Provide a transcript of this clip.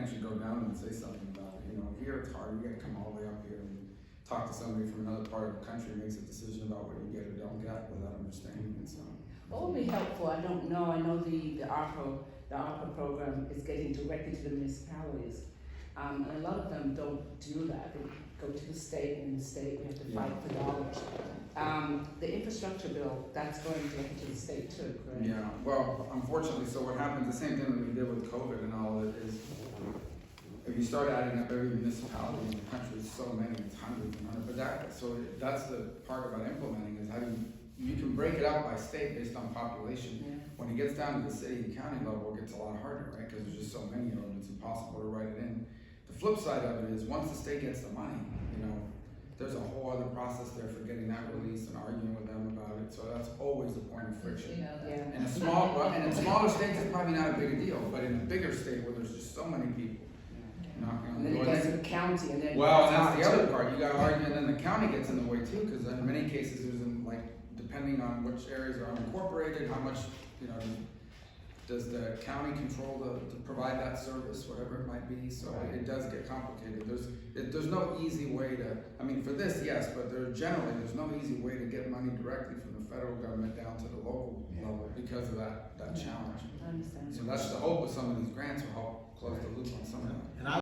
actually go down and say something about it. You know, here it's hard. You got to come all the way up here and talk to somebody from another part of the country who makes a decision about what you get or don't get without understanding it. So, what would be helpful? I don't know. I know the ARPA program is getting directly to the municipalities, and a lot of them don't do that. They go to the state, and in the state we have to fight for dollars. The infrastructure bill, that's going directly to the state too, correct? yeah, well, unfortunately, so what happens, the same thing that we did with COVID and all of it is, if you start adding up every municipality in the country, it's so many, it's hundreds and hundreds, but that's the part about implementing is having, you can break it out by state based on population. Yeah. When it gets down to the city and county level, it gets a lot harder, right? Because there's just so many of them, it's impossible to write it in. The flip side of it is, once the state gets the money, you know, there's a whole other process there for getting that released and arguing with them about it. So that's always a point of friction. Yeah. And in smaller states, it's probably not a big deal, but in a bigger state where there's just so many people knocking on And the then door. it gets to the county, and then Well, and that's the other part. You got to argue, and then the county gets in the way too, because in many cases, there's depending on which areas are unincorporated, how much, you know, does the county control to provide that service, whatever it might be. So it does get complicated. There's no easy way to, I mean, for this, yes, but there's no easy way to get money directly from the federal government down to the local level because of that challenge. I understand. So that's the hope of some of these grants will help close the loop on some of that. And I